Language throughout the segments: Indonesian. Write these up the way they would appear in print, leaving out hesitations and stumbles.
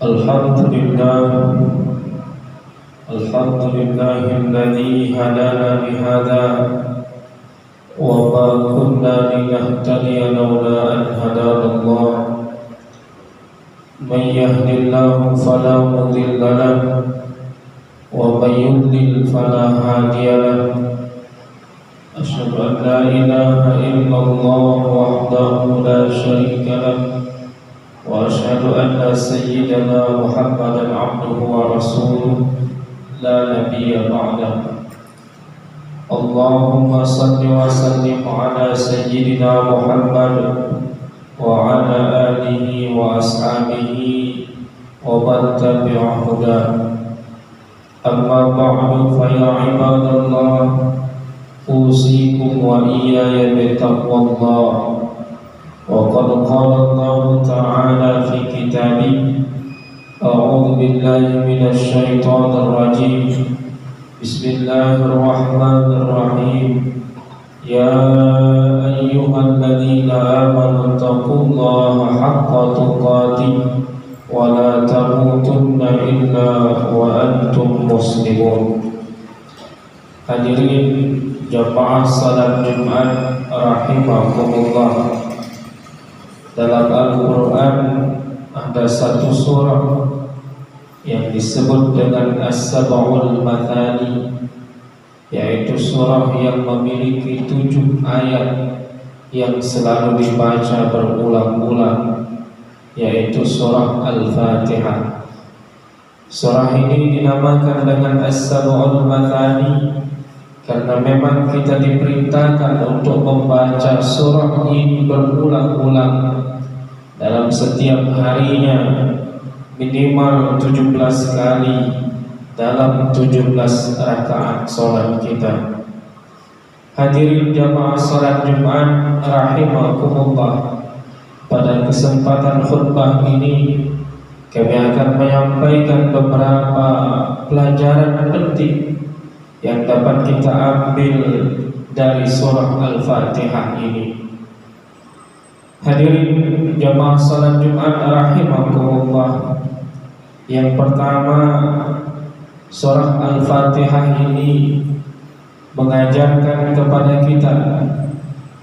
Alhamdulillah, Alhamdulillahilladzi hadana bihada wa ma kunna linahtadiya laula an hadanallah. Man yahdihillahu fala mudilla lahu wa man yudlil fala hadiya lahu. Asyhadu an la ilaha illallah wahdahu la syarika lahu wa asyhadu anna sayyidana Muhammadan abduhu wa rasuluh la nabiyya ba'dahu. Allahumma salli wa sallim ala sayyidina Muhammad wa ala alihi wa ashabihi wa man tabi'a hudahu. Amma ba'du, fa ya ibadallah, usikum wa iyaya bittaqwallah. وقد قال الله تعالى في كتابه: أعوذ بالله من الشيطان الرجيم، بسم الله الرحمن الرحيم. يا أيها الذين آمنوا اتقوا الله حق تقاته ولا تموتن إلا وأنتم مسلمون. Hadirin jamaah salat Jumat rahimakumullah. Dalam Al-Quran ada satu surah yang disebut dengan As-Sab'ul Mathani, yaitu surah yang memiliki 7 ayat yang selalu dibaca berulang-ulang, yaitu surah Al-Fatihah. Surah ini dinamakan dengan As-Sab'ul Mathani karena memang kita diperintahkan untuk membaca surah ini berulang-ulang dalam setiap harinya, minimal 17 kali dalam 17 rakaat sholat kita. Hadirin jamaah sholat Jumat rahimakumullah, pada kesempatan khutbah ini kami akan menyampaikan beberapa pelajaran penting yang dapat kita ambil dari surah Al-Fatihah ini. Hadirin jamaah salat Jumat rahimakumullah, yang pertama, surah Al-Fatihah ini mengajarkan kepada kita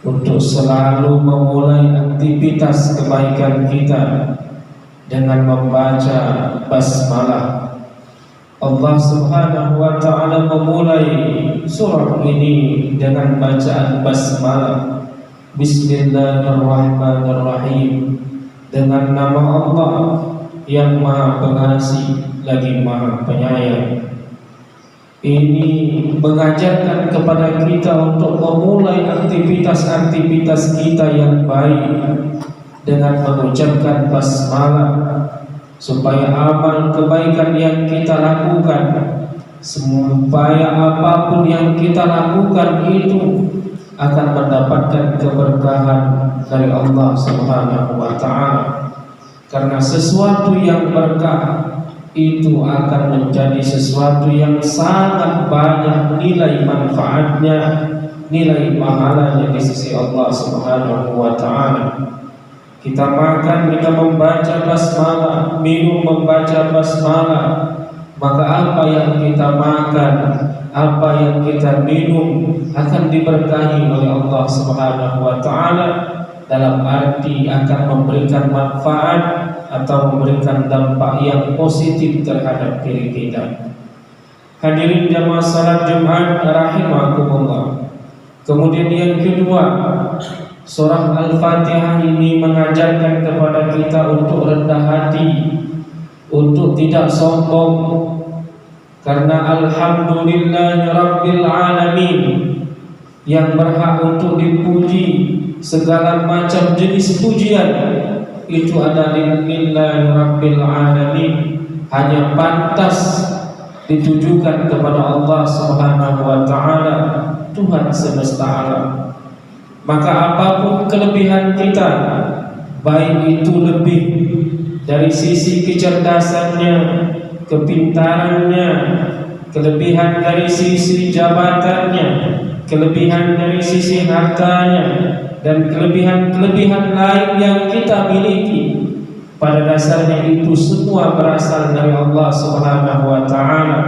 untuk selalu memulai aktivitas kebaikan kita dengan membaca basmalah. Allah Subhanahu wa ta'ala memulai surah ini dengan bacaan basmalah, Bismillahirrahmanirrahim, dengan nama Allah yang Maha Pengasih lagi Maha Penyayang. Ini mengajarkan kepada kita untuk memulai aktivitas-aktivitas kita yang baik dengan mengucapkan basmalah, supaya amal kebaikan yang kita lakukan, supaya apapun yang kita lakukan itu akan mendapatkan keberkahan dari Allah Subhanahu wa ta'ala. Karena sesuatu yang berkah itu akan menjadi sesuatu yang sangat banyak nilai manfaatnya, nilai pahalanya di sisi Allah Subhanahu wa ta'ala. Kita makan, kita membaca basmalah, minum membaca basmalah, maka apa yang kita makan, apa yang kita minum akan diberkahi oleh Allah Subhanahu wa ta'ala, dalam arti akan memberikan manfaat atau memberikan dampak yang positif terhadap diri kita. Hadirin jamaah salat Jumat rahimakumullah. Kemudian yang kedua, surah Al-Fatihah ini mengajarkan kepada kita untuk rendah hati, untuk tidak sombong. Karena Alhamdulillahi Rabbil Alamin, yang berhak untuk dipuji, segala macam jenis pujian itu ada lillahi Rabbil Alamin, hanya pantas ditujukan kepada Allah Subhanahu wa ta'ala, Tuhan semesta alam. Maka apapun kelebihan kita, baik itu lebih dari sisi kecerdasannya, kepintarannya, kelebihan dari sisi jabatannya, kelebihan dari sisi hartanya, dan kelebihan-kelebihan lain yang kita miliki, pada dasarnya itu semua berasal dari Allah Subhanahu wa taala,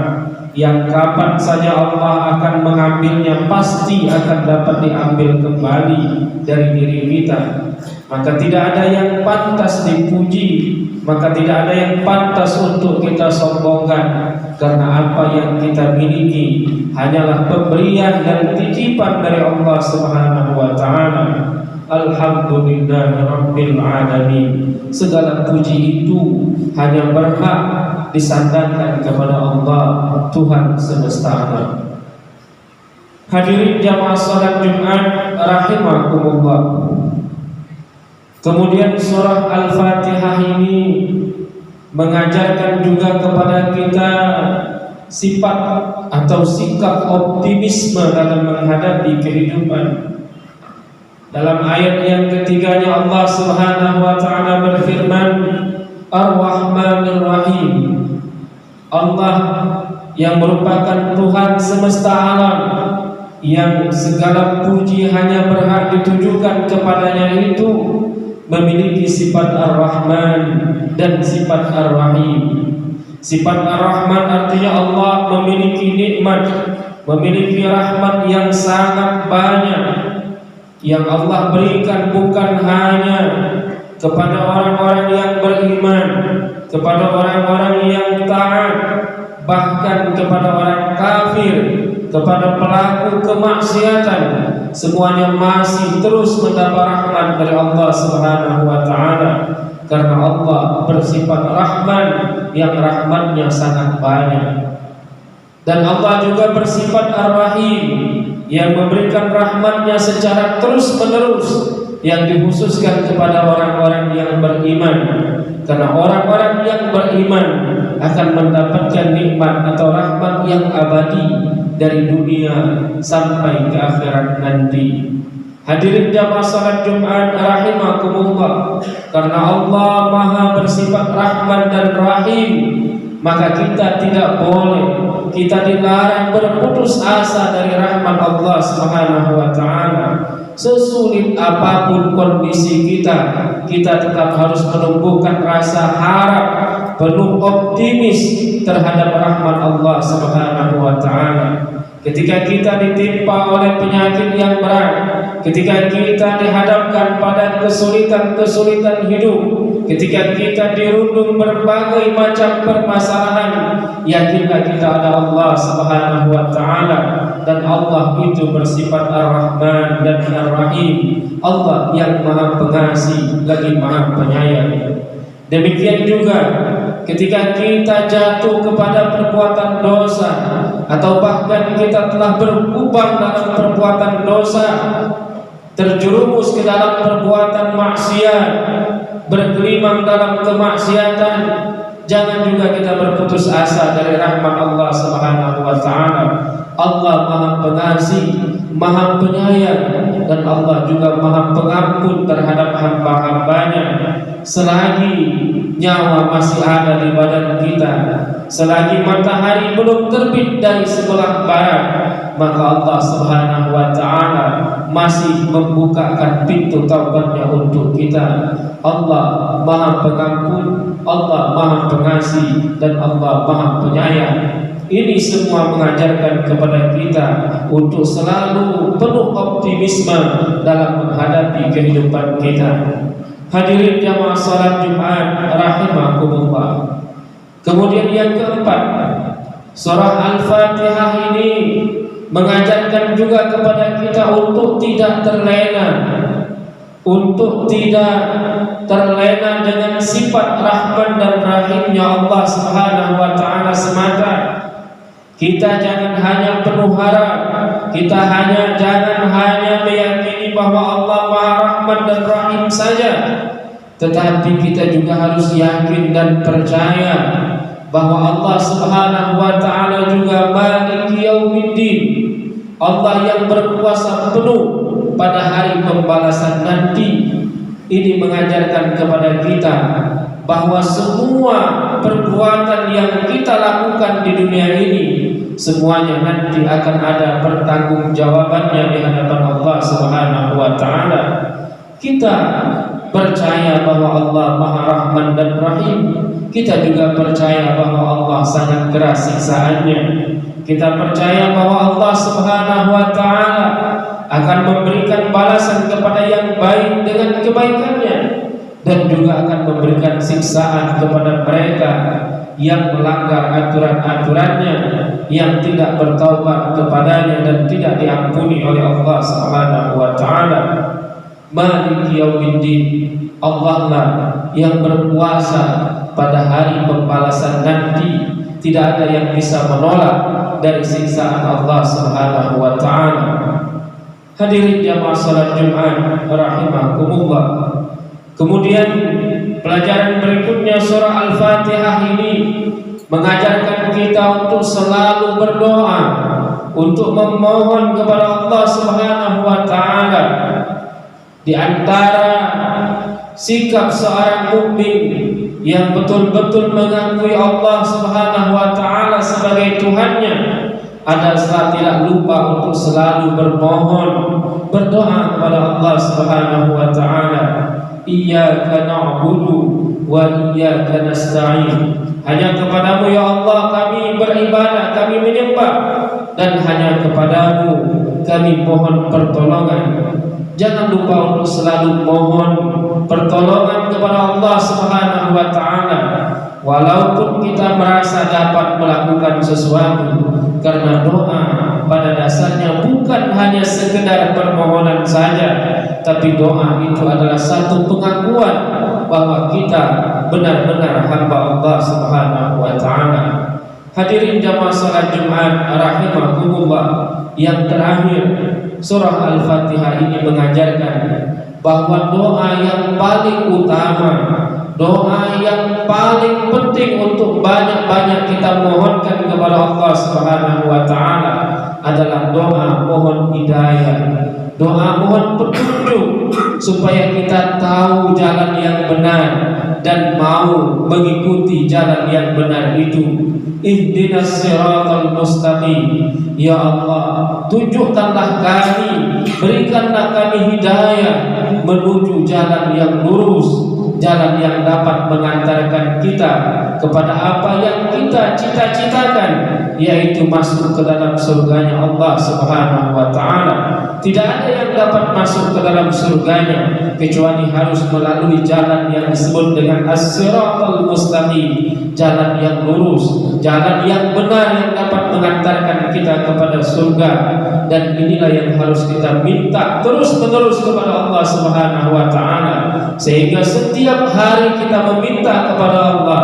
yang kapan saja Allah akan mengambilnya pasti akan dapat diambil kembali dari diri kita. Maka tidak ada yang pantas dipuji, maka tidak ada yang pantas untuk kita sombongkan, karena apa yang kita miliki hanyalah pemberian dan titipan dari Allah Subhanahu wa taala. Alhamdulillahirabbil alamin. Segala puji itu hanya berhak disandarkan kepada Allah, Tuhan semesta alam. Hadirin jamaah salat Jumat rahimakumullah. Kemudian surah Al-Fatihah ini mengajarkan juga kepada kita sifat atau sikap optimisme dalam menghadapi kehidupan. Dalam ayat yang ketiganya Allah Subhanahu wa taala berfirman, Ar-Rahmanir Rahim. Allah yang merupakan Tuhan semesta alam, yang segala puji hanya berhak ditujukan kepadanya itu, memiliki sifat Ar-Rahman dan sifat Ar-Rahim. Sifat Ar-Rahman artinya Allah memiliki nikmat, memiliki rahmat yang sangat banyak, yang Allah berikan bukan hanya kepada orang-orang yang beriman, kepada orang-orang yang taat, bahkan kepada orang kafir, kepada pelaku kemaksiatan, semuanya masih terus mendapat rahmat dari Allah Subhanahu wa taala, karena Allah bersifat Rahman yang rahmatnya sangat banyak. Dan Allah juga bersifat Ar-Rahim yang memberikan rahmatnya secara terus-menerus, yang dikhususkan kepada orang-orang yang beriman, karena orang-orang yang beriman akan mendapatkan nikmat atau rahmat yang abadi dari dunia sampai ke akhirat nanti. Hadirin jamaah salat Jumat rahimakumullah, karena Allah Maha bersifat Rahman dan Rahim, maka kita tidak boleh, kita dilarang berputus asa dari rahmat Allah Subhanahu wa taala. Sesulit apapun kondisi kita tetap harus menumbuhkan rasa harap, penuh optimis terhadap rahmat Allah Subhanahu wa taala. Ketika kita ditimpa oleh penyakit yang berat, ketika kita dihadapkan pada kesulitan-kesulitan hidup, ketika kita dirundung berbagai macam permasalahan, yakinlah kita ada Allah Subhanahu wa taala, dan Allah itu bersifat Ar-Rahman dan Ar-Rahim. Allah yang Maha Pengasih lagi Maha Penyayang. Demikian juga ketika kita jatuh kepada perbuatan dosa, atau bahkan kita telah berkubang dalam perbuatan dosa, terjerumus ke dalam perbuatan maksiat, bergelimang dalam kemaksiatan, jangan juga kita berputus asa dari rahmat Allah Subhanahu wa taala. Allah Maha Pengasih, Maha Penyayang, dan Allah juga Maha Pengampun terhadap hamba-hambanya. Selagi nyawa masih ada di badan kita, selagi matahari belum terbit dari sebelah barat, maka Allah Subhanahu wa taala masih membukakan pintu taubatnya untuk kita. Allah Maha Pengampun, Allah Maha Pengasih, dan Allah Maha Penyayang. Ini semua mengajarkan kepada kita untuk selalu penuh optimisme dalam menghadapi kehidupan kita. Hadirin jamaah salat Jumat rahimakumullah. Kemudian yang keempat, surah Al-Fatihah ini mengajarkan juga kepada kita untuk tidak terlena, untuk tidak terlena dengan sifat Rahman dan Rahimnya Allah Subhanahu wa taala semata. Kita jangan hanya penuh harap, kita jangan hanya meyakini bahwa Allah Maha Rahman dan Rahim saja, tetapi kita juga harus yakin dan percaya bahwa Allah Subhanahu wa taala juga Maliki Yaumiddin, Allah yang berkuasa penuh pada hari pembalasan nanti. Ini mengajarkan kepada kita bahwa semua perbuatan yang kita lakukan di dunia ini, semuanya nanti akan ada pertanggungjawabannya di hadapan Allah Subhanahu wa taala. Kita percaya bahwa Allah Maha Rahman dan Rahim. Kita juga percaya bahwa Allah sangat keras siksaannya. Kita percaya bahwa Allah Subhanahu wa Ta'ala akan memberikan balasan kepada yang baik dengan kebaikannya, dan juga akan memberikan siksaan kepada mereka yang melanggar aturan-aturannya, yang tidak bertaubat kepadanya dan tidak diampuni oleh Allah Subhanahu wa Ta'ala. Maliki yaumiddin, Allah lah yang berkuasa pada hari pembalasan nanti. Tidak ada yang bisa menolak dari siksaan Allah Subhanahu wa Ta'ala. Hadirin jamaah salat Jumat rahimakumullah. Kemudian pelajaran berikutnya, surah Al-Fatihah ini mengajarkan kita untuk selalu berdoa, untuk memohon kepada Allah Subhanahu wa Ta'ala. Di antara sikap seorang mukmin yang betul-betul mengakui Allah Subhanahu wa Ta'ala sebagai Tuhannya adalah tidak lupa untuk selalu bermohon, berdoa kepada Allah Subhanahu wa Ta'ala. Iyyaka na'budu wa iyyaka nasta'in. Hanya kepadamu ya Allah kami beribadah, kami menyembah, dan hanya kepadamu kami mohon pertolongan. Jangan lupa untuk selalu mohon pertolongan kepada Allah Subhanahu wa Ta'ala. Walaupun kita merasa dapat melakukan sesuatu, karena doa pada dasarnya bukan hanya sekedar permohonan saja, tapi doa itu adalah satu pengakuan bahwa kita benar-benar hamba Allah Subhanahu wa Ta'ala. Hadirin jamaah salat Jumat rahimakumullah, yang terakhir surah Al-Fatihah ini mengajarkan bahwa doa yang paling utama, doa yang paling penting untuk banyak-banyak kita mohonkan kepada Allah Subhanahu wa Ta'ala adalah doa mohon hidayah, doa mohon petunjuk supaya kita tahu jalan yang benar dan mau mengikuti jalan yang benar itu. Ihdinas siratal mustaqim. Ya Allah, tunjukkanlah kami, berikanlah kami hidayah menuju jalan yang lurus, jalan yang dapat mengantarkan kita kepada apa yang kita cita-citakan, yaitu masuk ke dalam surganya Allah Subhanahu wa Ta'ala. Tidak ada yang dapat masuk ke dalam surganya kecuali harus melalui jalan yang disebut dengan as-siratal mustaqim, jalan yang lurus, jalan yang benar yang dapat mengantarkan kita kepada surga. Dan inilah yang harus kita minta terus-menerus kepada Allah Subhanahu wa Ta'ala, sehingga setiap hari kita meminta kepada Allah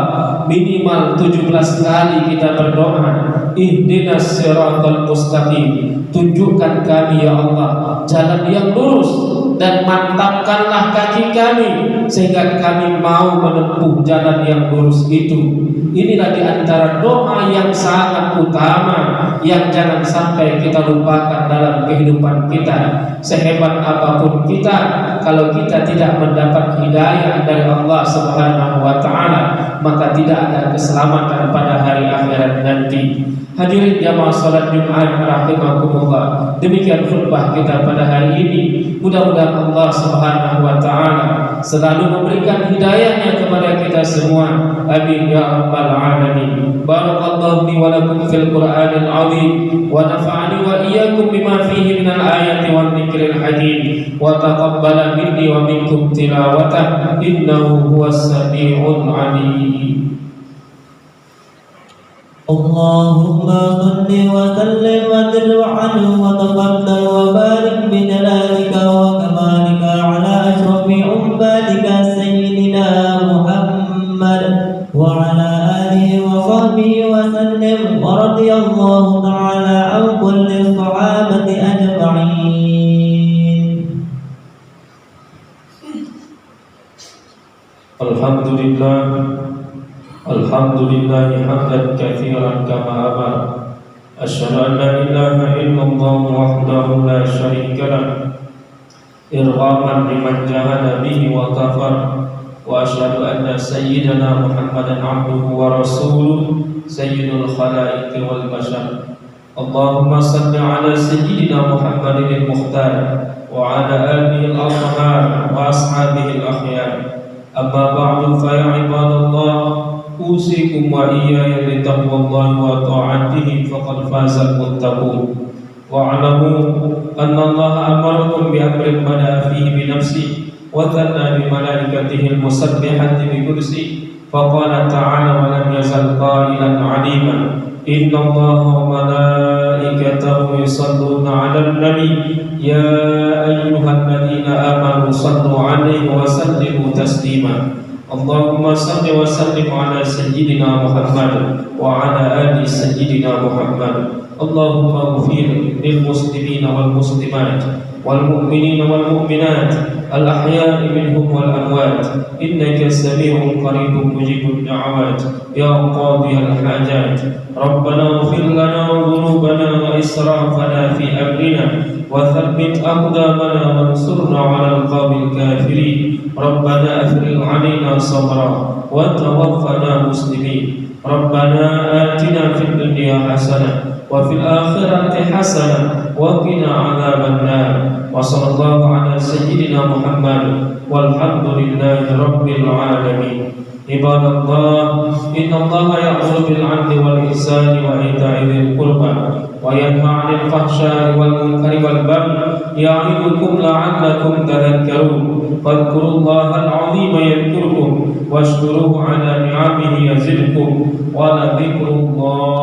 minimal 17 kali kita berdoa, ihdinas siratal mustaqim, tunjukkan kami ya Allah jalan yang lurus, dan mantapkanlah kaki kami sehingga kami mau menempuh jalan yang lurus itu. Inilah di antara doa yang sangat utama yang jangan sampai kita lupakan dalam kehidupan kita. Sehebat apapun kita, kalau kita tidak mendapat hidayah dari Allah Subhanahu wa Ta'ala, maka tidak ada keselamatan pada hari akhirat nanti. Hadirin jamaah salat Jumat rahimakumullah, demikian khutbah kita pada hari ini. Mudah-mudahan Allah Subhanahu wa Ta'ala selalu memberikan hidayahnya kepada kita semua. Amin ya rabbal alamin. Barakallahu li wa lakum fil Qur'anil azim, wa nafa'ani wa iyyakum bima fihi minal ayati wan dzikril hakim, wa taqabbala minni wa minkum tilawatah, innahu huwas sami'ul alim. Allahumma salli wa sallim wa zid anhu wa taqabbal wa barik bi jalalika wa kamalika ala ashrafi ummatika sayyidina Muhammad wa ala alihi wa sahbihi wa sallim, wa radiyallahu ta'ala an kulli sahabati ajma'in. Alhamdulillah, alhamdulillah hamdan katsiran kama amara. Asyhadu an la ilaha illallah wahdahu la syarika lah, irghaman liman jahada bihi wa kafar. Wa asyhadu anna sayyidana Muhammadan abduhu wa rasuluh, sayyidul khalaiqi wal bashar. Allahumma salli ala sayyidina Muhammadin al-mukhtar wa ala alihi al-athhar wa ashabihi al-akhyar وإياي لتقوى الله وطاعته فقد فاز المتقون واعلموا أن الله أمركم بأمر بدأ فيه بنفسه وثنى بملائكته المسبحة بقدسه فقال تعالى ولم يزل قائلا عليما إن الله وملائكته يصلون على النبي يا أيها الذين آمنوا صلوا عليه وسلموا تسليما اللهم صل وسلم على سيدنا محمد وعلى آل سيدنا محمد اللهم اغفر للمسلمين والمسلمات والمؤمنين والمؤمنات الأحياء منهم والأموات إنك سميع قريب مجيب الدعوات يا قاضي الحاجات ربنا اغفر لنا ذنوبنا وإسرافنا في أمرنا وثبت أقدامنا وانصرنا على القوم الكافرين ربنا أفرغ علينا صبرا وتوفنا مسلمين ربنا آتنا في الدنيا حسنة وفي الآخرة حسنة وقنا عذاب النار وصلى الله على سيدنا محمد والحمد لله رب العالمين عباد الله إن الله يأمر بالعدل والإحسان وإيتاء ذي القربى وينهى عن الفحشاء والمنكر والبغي يعظكم لعلكم تذكرون فاذكروا الله العظيم يذكركم واشكروه على نعمه يزدكم ولذكر الله